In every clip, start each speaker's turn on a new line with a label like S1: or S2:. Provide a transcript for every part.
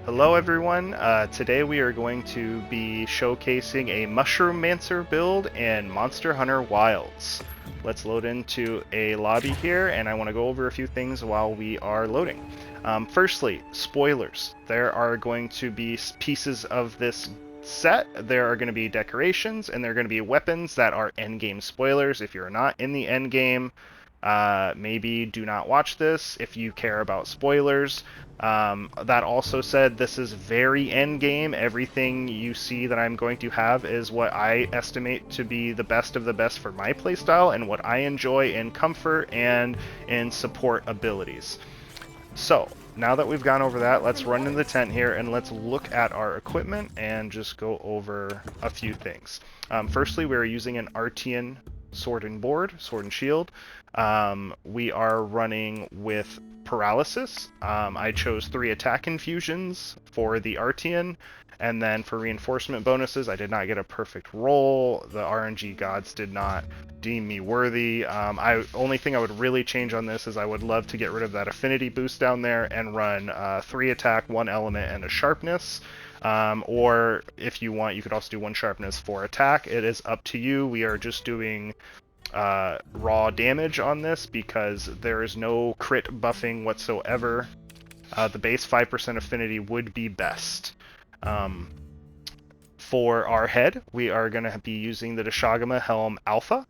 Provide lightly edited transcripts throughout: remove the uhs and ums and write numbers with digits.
S1: Hello everyone, today we are going to be showcasing a Mushroomancer build in Monster Hunter Wilds. Let's load into a lobby here, and I want to go over a few things while we are loading. Firstly, spoilers. There are going to be pieces of this set, there are going to be decorations, and there are going to be weapons that are endgame spoilers. If you're not in the endgame, maybe do not watch this if you care about spoilers. That also said, this is very end game. Everything you see that I'm going to have is what I estimate to be the best of the best for my playstyle and what I enjoy in comfort and in support abilities. So, now that we've gone over that, let's run into the tent here and let's look at our equipment and just go over a few things. Firstly, we're using an Artian sword and board, sword and shield. We are running with paralysis. I chose 3 attack infusions for the Artian, and then for reinforcement bonuses, I did not get a perfect roll. The RNG gods did not deem me worthy. Only thing I would really change on this is I would love to get rid of that affinity boost down there and run 3 attack, 1 element, and a sharpness. Or if you want, you could also do 1 sharpness, 4 attack. It is up to you. We are just doing raw damage on this because there is no crit buffing whatsoever. The base 5% affinity would be best. For our head, we are going to be using the Deshagama Helm Alpha.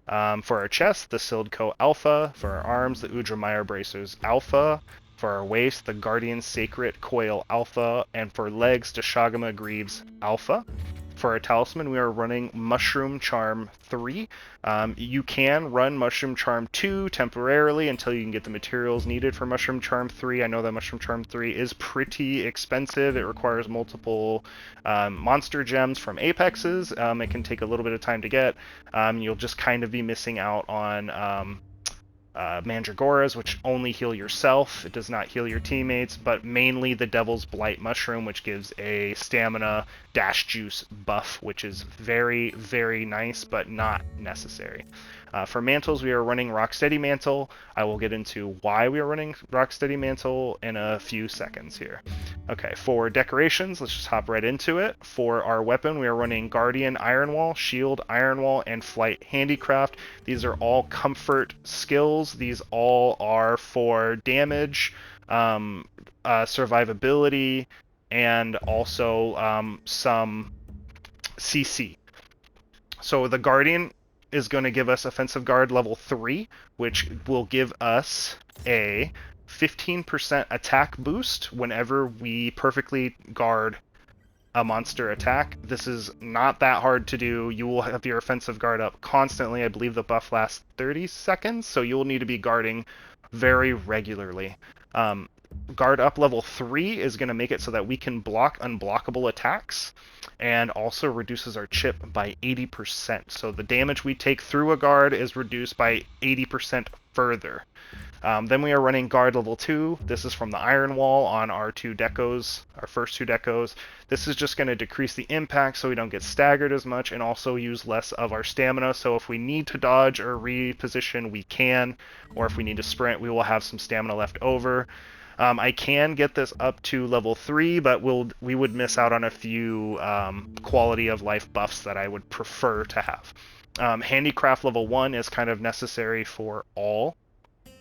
S1: For our chest, the Sildco Alpha. For our arms, the Udramire Bracers Alpha. For our waist, the Guardian Sacred Coil Alpha. And for legs, Deshagama Greaves Alpha. For our talisman, we are running Mushroom Charm 3. You can run Mushroom Charm 2 temporarily until you can get the materials needed for Mushroom Charm 3. I know that Mushroom Charm 3 is pretty expensive. It requires multiple monster gems from Apexes. It can take a little bit of time to get. You'll just kind of be missing out on Mandragoras, which only heal yourself. It does not heal your teammates, but mainly the Devil's Blight Mushroom, which gives a stamina dash juice buff, which is very, very nice, but not necessary. For mantles, we are running Rocksteady Mantle. I will get into why we are running Rocksteady Mantle in a few seconds here. Okay, for decorations, let's just hop right into it. For our weapon, we are running Guardian Iron Wall, Shield Iron Wall, and Flight Handicraft. These are all comfort skills. These all are for damage, survivability, and also some CC. So the Guardian is going to give us Offensive Guard level 3, which will give us a 15% attack boost whenever we perfectly guard a monster attack. This is not that hard to do. You will have your offensive guard up constantly. I believe the buff lasts 30 seconds, so you will need to be guarding very regularly. Guard up level 3 is going to make it so that we can block unblockable attacks, and also reduces our chip by 80%. So the damage we take through a guard is reduced by 80% further. Then we are running guard level 2. This is from the Iron Wall on our 2 decos, our first 2 decos. This is just going to decrease the impact so we don't get staggered as much, and also use less of our stamina. So if we need to dodge or reposition, we can, or if we need to sprint, we will have some stamina left over. I can get this up to level 3, but we would miss out on a few quality of life buffs that I would prefer to have. Handicraft level 1 is kind of necessary for all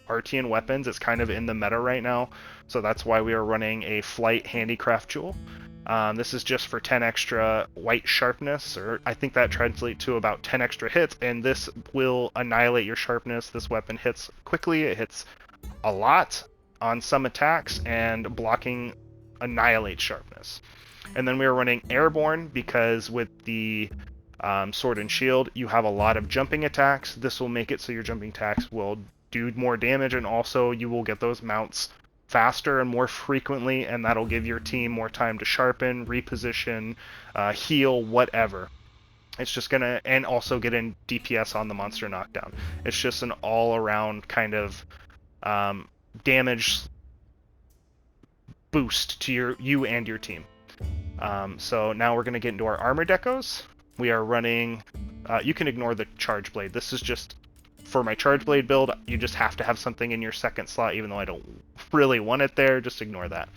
S1: Artian weapons. It's kind of in the meta right now, so that's why we are running a Flight Handicraft Jewel. This is just for 10 extra white sharpness, or I think that translates to about 10 extra hits, and this will annihilate your sharpness. This weapon hits quickly, it hits a lot on some attacks, and blocking annihilates sharpness. And then we are running Airborne because with the Sword and Shield, you have a lot of jumping attacks. This will make it so your jumping attacks will do more damage, and also you will get those mounts faster and more frequently, and that'll give your team more time to sharpen, reposition, heal, whatever. It's just gonna, and also get in DPS on the monster knockdown. It's just an all-around kind of damage boost to you and your team. So now we're going to get into our armor decos. We are running, you can ignore the charge blade. This is just for my charge blade build. You just have to have something in your second slot, even though I don't really want it there. Just ignore that.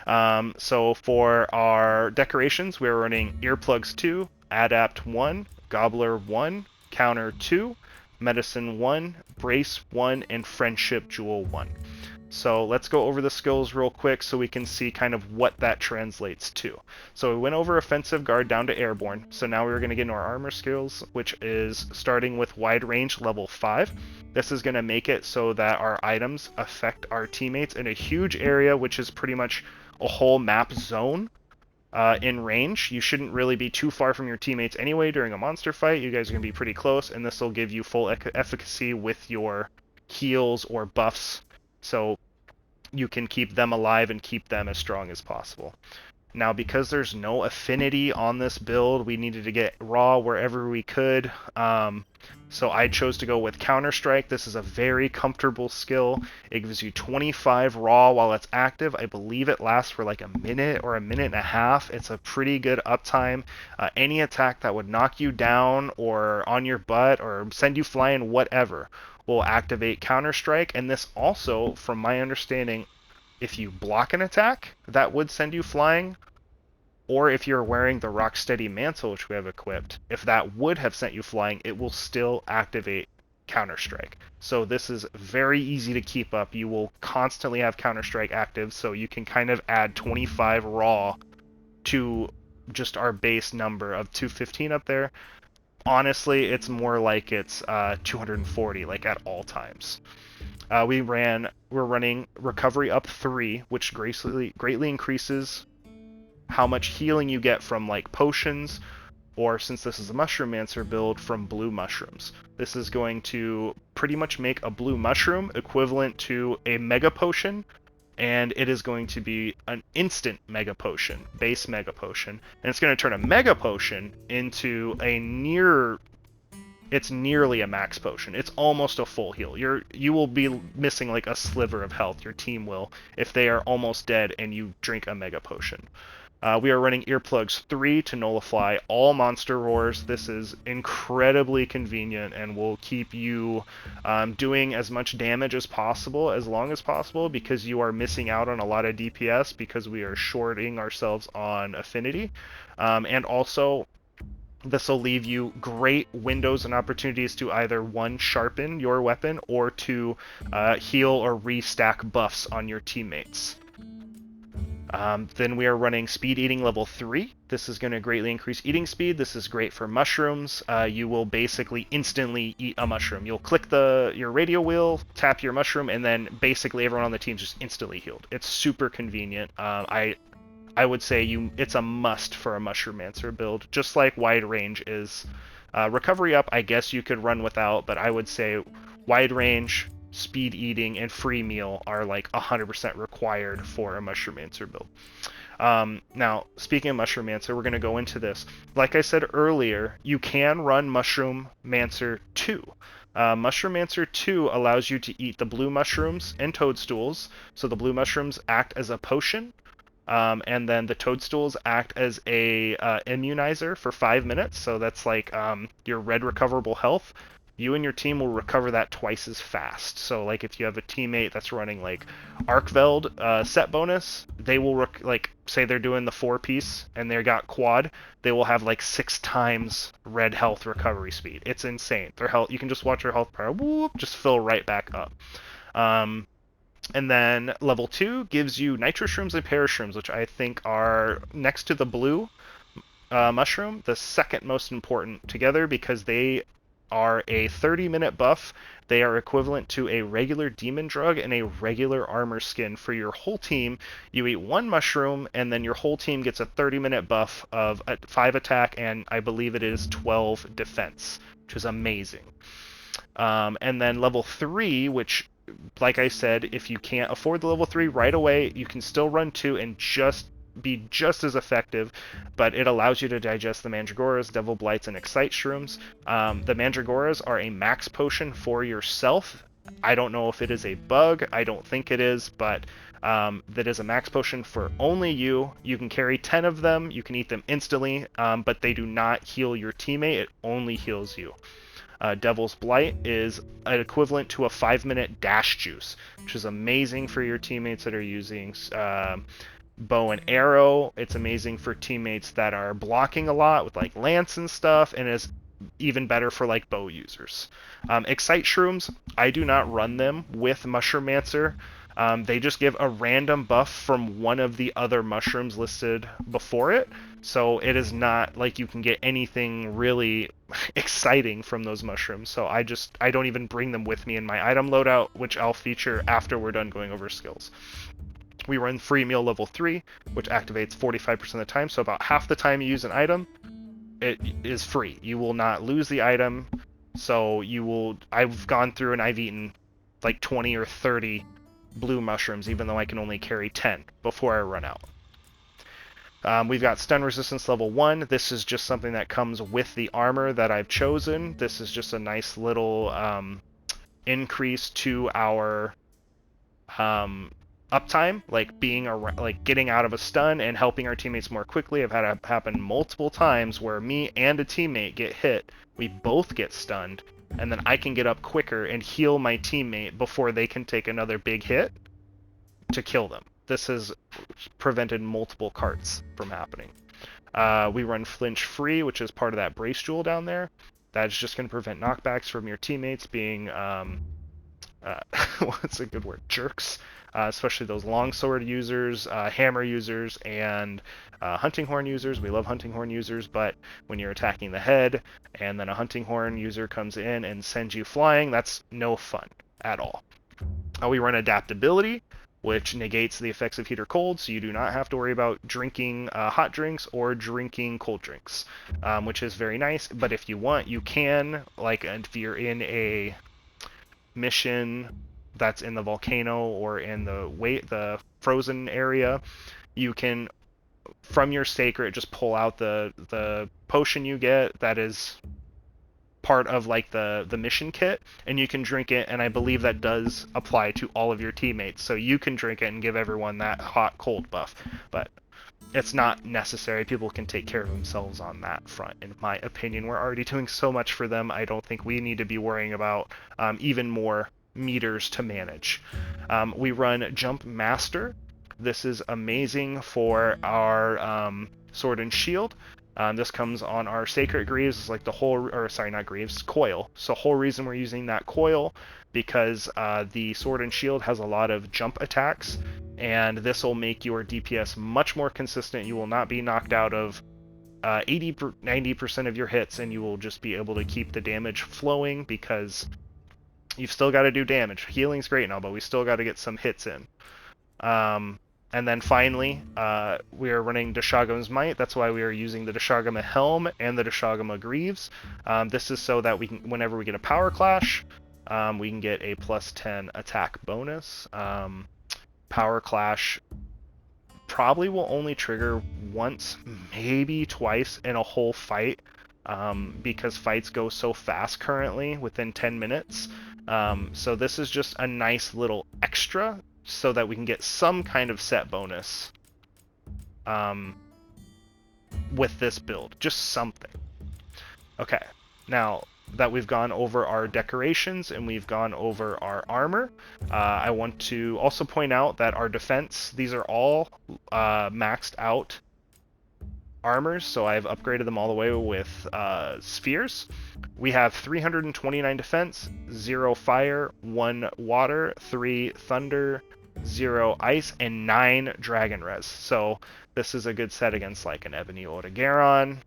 S1: So for our decorations, we're running Earplugs 2, Adapt 1, Gobbler 1, Counter 2, Medicine 1, Brace 1, and Friendship Jewel 1. So let's go over the skills real quick so we can see kind of what that translates to. So we went over Offensive Guard down to Airborne. So now we're going to get into our armor skills, which is starting with Wide Range level 5. This is going to make it so that our items affect our teammates in a huge area, which is pretty much a whole map zone. In range. You shouldn't really be too far from your teammates anyway during a monster fight. You guys are going to be pretty close, and this will give you full efficacy with your heals or buffs, so you can keep them alive and keep them as strong as possible. Now, because there's no affinity on this build, we needed to get raw wherever we could. So I chose to go with Counter-Strike. This is a very comfortable skill. It gives you 25 raw while it's active. I believe it lasts for like a minute or a minute and a half. It's a pretty good uptime. Any attack that would knock you down or on your butt or send you flying, whatever, will activate Counter-Strike. And this also, from my understanding, if you block an attack, that would send you flying. Or if you're wearing the Rocksteady Mantle, which we have equipped, if that would have sent you flying, it will still activate Counter-Strike. So this is very easy to keep up. You will constantly have Counter-Strike active, so you can kind of add 25 raw to just our base number of 215 up there. Honestly, it's more like it's 240, like at all times. We're running Recovery up 3, which greatly increases how much healing you get from like potions, or since this is a Mushroomancer build, from blue mushrooms. This is going to pretty much make a blue mushroom equivalent to a mega potion, and it is going to be an instant mega potion, base mega potion, and it's going to turn a mega potion into it's nearly a max potion. It's almost a full heal. You will be missing like a sliver of health, your team will, if they are almost dead and you drink a mega potion. We are running Earplugs 3 to nullify all monster roars. This is incredibly convenient and will keep you doing as much damage as possible, as long as possible, because you are missing out on a lot of DPS because we are shorting ourselves on affinity. And also, this will leave you great windows and opportunities to either one, sharpen your weapon, or to heal or restack buffs on your teammates. Then we are running Speed Eating level 3. This is going to greatly increase eating speed. This is great for mushrooms. You will basically instantly eat a mushroom. You'll click your radio wheel, tap your mushroom, and then basically everyone on the team is just instantly healed. It's super convenient. I would say it's a must for a Mushroomancer build, just like Wide Range is. Recovery Up, I guess you could run without, but I would say Wide Range, Speed Eating, and Free Meal are like 100% required for a Mushroomancer build. Now, speaking of Mushroomancer, we're going to go into this. Like I said earlier, you can run Mushroomancer 2. Mushroomancer 2 allows you to eat the blue mushrooms and toadstools. So the blue mushrooms act as a potion, and then the toadstools act as a immunizer for 5 minutes. So that's like your red recoverable health. You and your team will recover that twice as fast. So like if you have a teammate that's running like Arkveld set bonus, they will like say they're doing the 4-piece and they got quad, they will have like 6 times red health recovery speed. It's insane. Their health, you can just watch their health bar just fill right back up. And then level 2 gives you nitro shrooms and parashrooms, which I think are next to the blue mushroom, the second most important together, because they are a 30-minute buff. They are equivalent to a regular demon drug and a regular armor skin for your whole team. You eat 1 mushroom, and then your whole team gets a 30-minute buff of 5 attack, and I believe it is 12 defense, which is amazing. And then level 3, which, like I said, if you can't afford the level 3 right away, you can still run 2 and be just as effective, but it allows you to digest the Mandragoras, Devil Blights, and Excite Shrooms. The Mandragoras are a max potion for yourself. I don't know if it is a bug. I don't think it is, but that is a max potion for only you. You can carry 10 of them. You can eat them instantly, but they do not heal your teammate. It only heals you. Devil's Blight is an equivalent to a 5-minute dash juice, which is amazing for your teammates that are using bow and arrow. It's amazing for teammates that are blocking a lot with like lance and stuff, and is even better for like bow users. Excite shrooms, I do not run them with Mushroomancer. They just give a random buff from one of the other mushrooms listed before it, so it is not like you can get anything really exciting from those mushrooms. So I don't even bring them with me in my item loadout, which I'll feature after we're done going over skills. We run free meal level 3, which activates 45% of the time, so about half the time you use an item, it is free. You will not lose the item, so I've gone through and I've eaten like 20 or 30 blue mushrooms, even though I can only carry 10 before I run out. We've got stun resistance level 1. This is just something that comes with the armor that I've chosen. This is just a nice little increase to our uptime, like getting out of a stun and helping our teammates more quickly. I've had it happen multiple times where me and a teammate get hit, we both get stunned, and then I can get up quicker and heal my teammate before they can take another big hit to kill them. This has prevented multiple carts from happening. We run flinch free, which is part of that brace jewel down there. That's just going to prevent knockbacks from your teammates being what's a good word? Jerks. Especially those longsword users, hammer users, and hunting horn users. We love hunting horn users, but when you're attacking the head and then a hunting horn user comes in and sends you flying, that's no fun at all. We run adaptability, which negates the effects of heat or cold, so you do not have to worry about drinking hot drinks or drinking cold drinks, which is very nice. But if you want, you can, like if you're in a mission that's in the volcano or in the frozen area, you can, from your sacred, just pull out the potion you get that is part of like the mission kit, and you can drink it, and I believe that does apply to all of your teammates, so you can drink it and give everyone that hot cold buff, but it's not necessary. People can take care of themselves on that front, in my opinion. We're already doing so much for them. I don't think we need to be worrying about even more meters to manage. We run Jump Master. This is amazing for our sword and shield. This comes on our Sacred Greaves. It's like the whole, or sorry, not Greaves, coil. So whole reason we're using that coil, because the sword and shield has a lot of jump attacks, and this will make your DPS much more consistent. You will not be knocked out of 90% of your hits, and you will just be able to keep the damage flowing, because you've still got to do damage. Healing's great now, but we still got to get some hits in. And then finally, we are running Deshagum's Might. That's why we are using the Deshaguma Helm and the Deshaguma Greaves. This is so that we can, whenever we get a power clash, we can get a plus 10 attack bonus. Power clash probably will only trigger once, maybe twice in a whole fight, because fights go so fast currently, within 10 minutes. So this is just a nice little extra so that we can get some kind of set bonus with this build. Just something. Okay, now that we've gone over our decorations and we've gone over our armor, I want to also point out that our defense, these are all maxed out armors, so I've upgraded them all the way with spheres. We have 329 defense, 0 fire, 1 water, 3 thunder, 0 ice, and 9 dragon res. So this is a good set against like an Ebony Odogaron,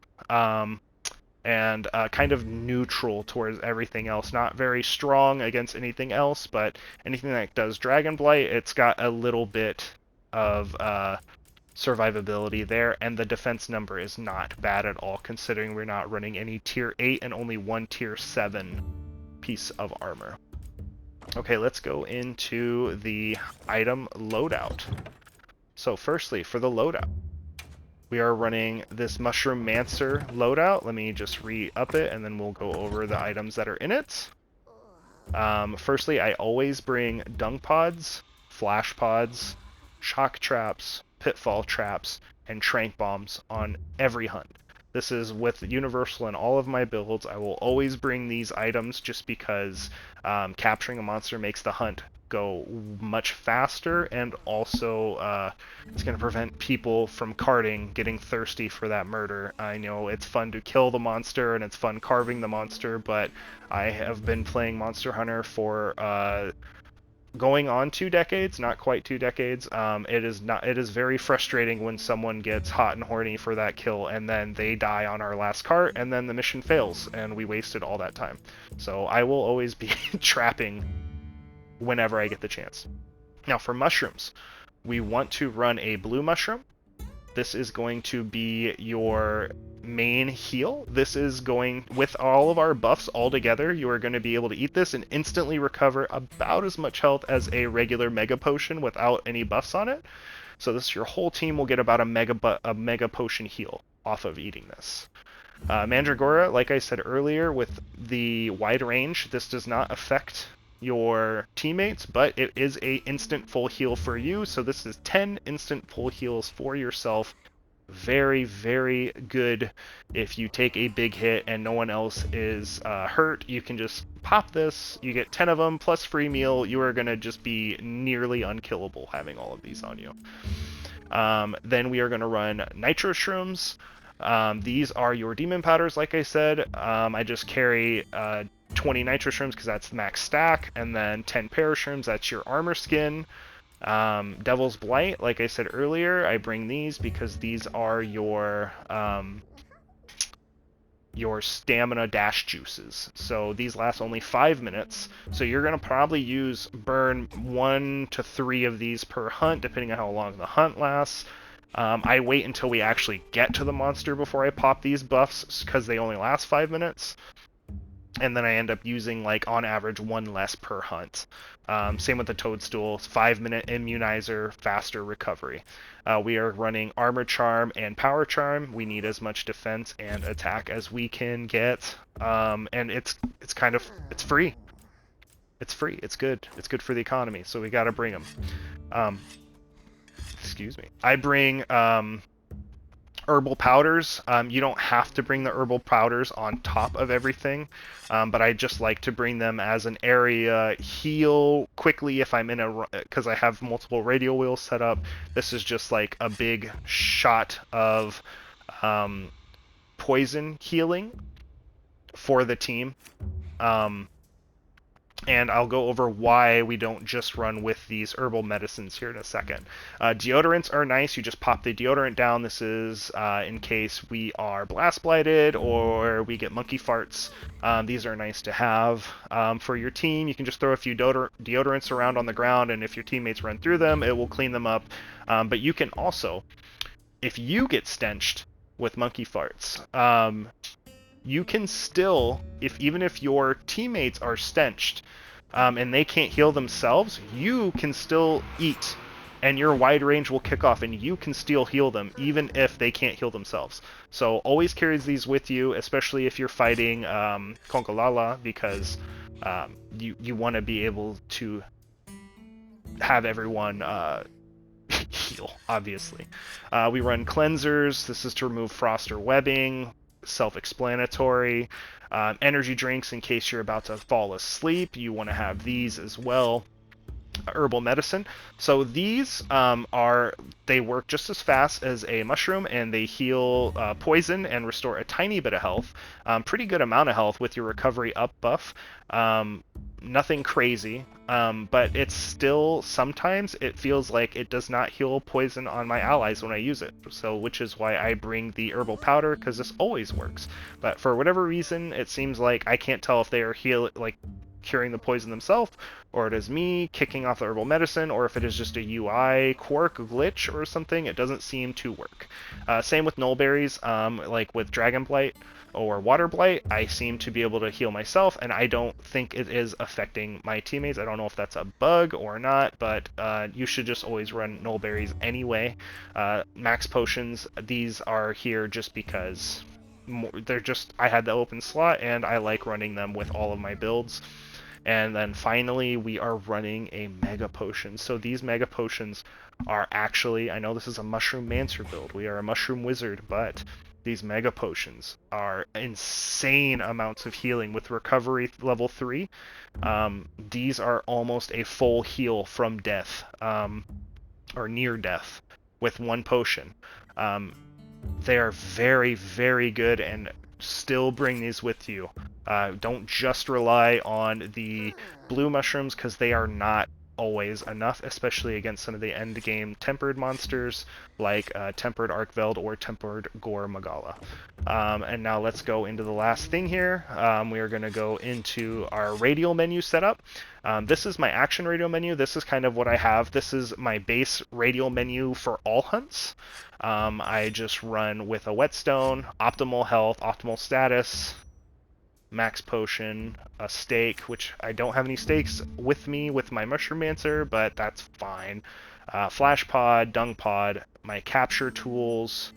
S1: and kind of neutral towards everything else. Not very strong against anything else, but anything that does Dragon Blight, it's got a little bit of survivability there, and the defense number is not bad at all, considering we're not running any tier 8 and only 1 tier 7 piece of armor. Okay, let's go into the item loadout. So firstly, for the loadout, we are running this Mushroomancer loadout. Let me just re-up it, and then we'll go over the items that are in it. Firstly, I always bring dung pods, flash pods, shock traps, pitfall traps, and trank bombs on every hunt. This is with universal in all of my builds. I will always bring these items just because capturing a monster makes the hunt go much faster, and also it's going to prevent people from carding getting thirsty for that murder. I know it's fun to kill the monster and it's fun carving the monster, but I have been playing Monster Hunter for going on 2 decades, not quite 2 decades. It is very frustrating when someone gets hot and horny for that kill and then they die on our last cart and then the mission fails and we wasted all that time. So I will always be trapping whenever I get the chance. Now for mushrooms, we want to run a blue mushroom. This is going to be your main heal. This is going, with all of our buffs all together, you are going to be able to eat this and instantly recover about as much health as a regular mega potion without any buffs on it. So this, your whole team will get about a mega potion heal off of eating this. Mandragora, like I said earlier, with the wide range, this does not affect your teammates, but it is a instant full heal for you. So this is 10 instant full heals for yourself. Very, very good. If you take a big hit and no one else is hurt, you can just pop this. You get 10 of them plus free meal. You are going to just be nearly unkillable having all of these on you. Then we are going to run nitro shrooms. These are your demon powders, like I said. I just carry 20 nitro shrooms because that's the max stack, and then 10 parashrooms, that's your armor skin. Devil's Blight, like I said earlier, I bring these because these are your stamina dash juices. So these last only 5 minutes, so you're going to burn 1 to 3 of these per hunt, depending on how long the hunt lasts. I wait until we actually get to the monster before I pop these buffs because they only last 5 minutes. And then I end up using, like, on average, 1 less per hunt. Same with the Toadstool, 5-minute immunizer, faster recovery. We are running Armor Charm and Power Charm. We need as much defense and attack as we can get. And it's free. It's free. It's good. It's good for the economy, so we gotta bring them. Excuse me. I bring herbal powders. You don't have to bring the herbal powders on top of everything, but I just like to bring them as an area heal quickly if I'm in because I have multiple radial wheels set up. This is just like a big shot of poison healing for the team. And I'll go over why we don't just run with these herbal medicines here in a second. Deodorants are nice. You just pop the deodorant down. This is in case we are blast blighted or we get monkey farts. These are nice to have for your team. You can just throw a few deodorants around on the ground, and if your teammates run through them, it will clean them up. But you can also, if you get stenched with monkey farts, you can still, even if your teammates are stenched and they can't heal themselves, you can still eat, and your wide range will kick off, and you can still heal them even if they can't heal themselves. So always carry these with you, especially if you're fighting Konkalala, because you want to be able to have everyone heal, obviously. We run cleansers. This is to remove frost or webbing. Self-explanatory. Energy drinks in case you're about to fall asleep. You want to have these as well. Herbal medicine. So these they work just as fast as a mushroom, and they heal poison and restore a tiny bit of health. Pretty good amount of health with your recovery up buff. Nothing crazy, but it's still, sometimes it feels like it does not heal poison on my allies when I use it. So, which is why I bring the herbal powder, because this always works. But for whatever reason, it seems like I can't tell if they are curing the poison themselves, or it is me kicking off the herbal medicine, or if it is just a UI quirk glitch or something. It doesn't seem to work. Same with nullberries, like with Dragon Blight or Water Blight, I seem to be able to heal myself, and I don't think it is affecting my teammates. I don't know if that's a bug or not, but you should just always run nullberries anyway. Max potions, these are here just because I had the open slot, and I like running them with all of my builds. And then finally, we are running a Mega Potion. So these Mega Potions are actually, I know this is a Mushroomancer build, we are a Mushroom Wizard, but These mega potions are insane amounts of healing with recovery level 3. These are almost a full heal from death, or near death, with one potion. They are very, very good, and still bring these with you. Don't just rely on the blue mushrooms, because they are not always enough, especially against some of the end game tempered monsters like tempered Arkveld or tempered Gore Magala. And now let's go into the last thing here. We are going to go into our radial menu setup. This is my action radial menu. This is kind of what I have. This is my base radial menu for all hunts. I just run with a whetstone, optimal health, optimal status, max potion, a stake, which I don't have any stakes with me with my Mushroomancer, but that's fine. Flash pod, dung pod, my capture tools,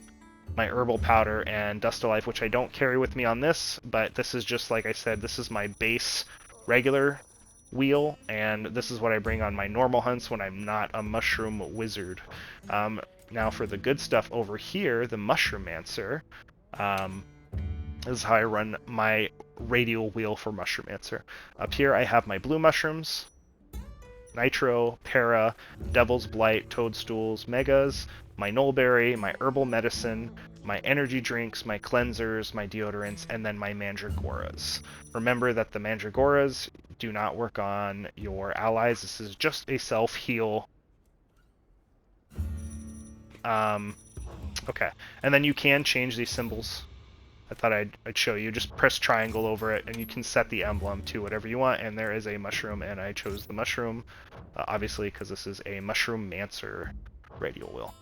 S1: my herbal powder, and dust of life, which I don't carry with me on this, but this is just, like I said, this is my base regular wheel, and this is what I bring on my normal hunts when I'm not a mushroom wizard. Now for the good stuff over here, the Mushroomancer. This is how I run my radial wheel for Mushroomancer. Up here I have my blue mushrooms, nitro, para, devil's blight, toadstools, megas, my nullberry, my herbal medicine, my energy drinks, my cleansers, my deodorants, and then my mandragoras. Remember that the mandragoras do not work on your allies. This is just a self-heal. Okay, and then you can change these symbols. I thought I'd show you. Just press triangle over it, and you can set the emblem to whatever you want, and there is a mushroom, and I chose the mushroom, obviously, because this is a Mushroomancer radial wheel.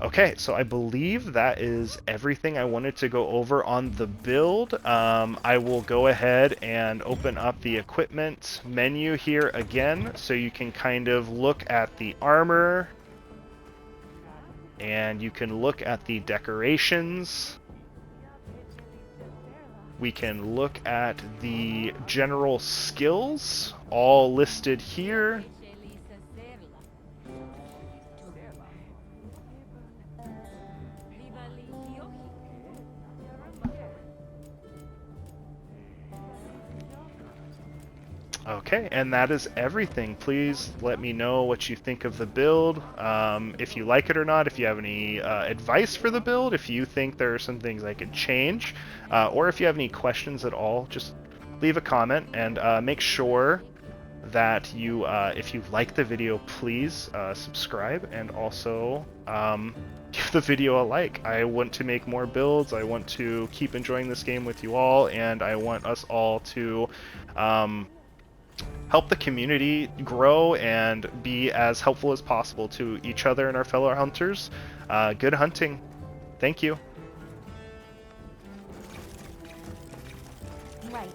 S1: Okay, so I believe that is everything I wanted to go over on the build. I will go ahead and open up the equipment menu here again, so you can kind of look at the armor, and you can look at the decorations. We can look at the general skills, all listed here. Okay, and that is everything. Please let me know what you think of the build, if you like it or not, if you have any advice for the build, if you think there are some things I could change, or if you have any questions at all, just leave a comment, and make sure that you, if you like the video, please subscribe, and also give the video a like. I want to make more builds, I want to keep enjoying this game with you all, and I want us all to help the community grow and be as helpful as possible to each other and our fellow hunters. Good hunting. Thank you.
S2: Right.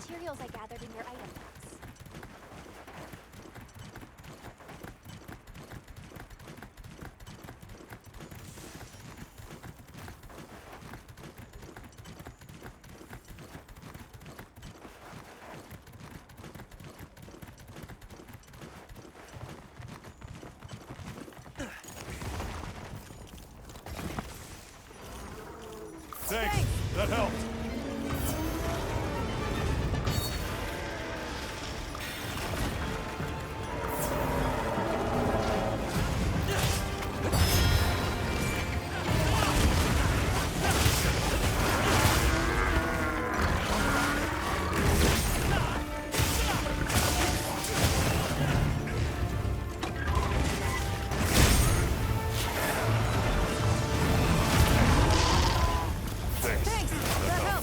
S2: materials I gathered in your item box.
S3: Thanks. That helped.
S2: Thanks. That helped.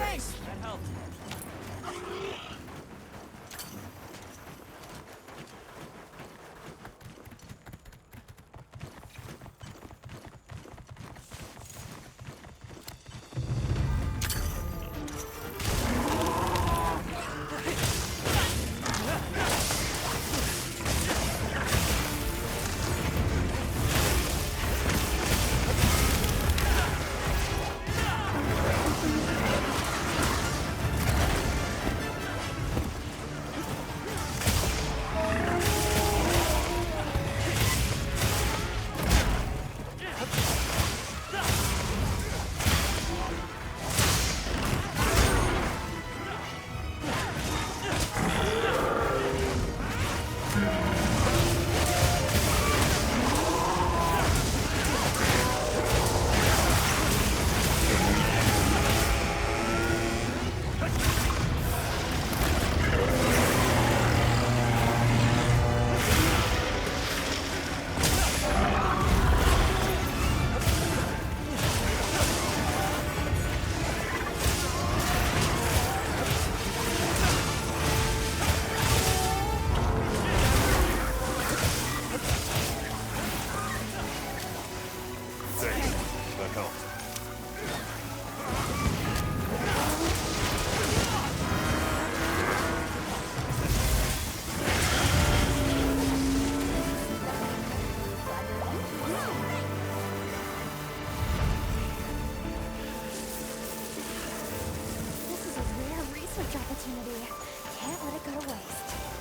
S3: Thanks. That helped. Thanks. That helped.
S2: This is a rare research opportunity. Can't let it go to waste.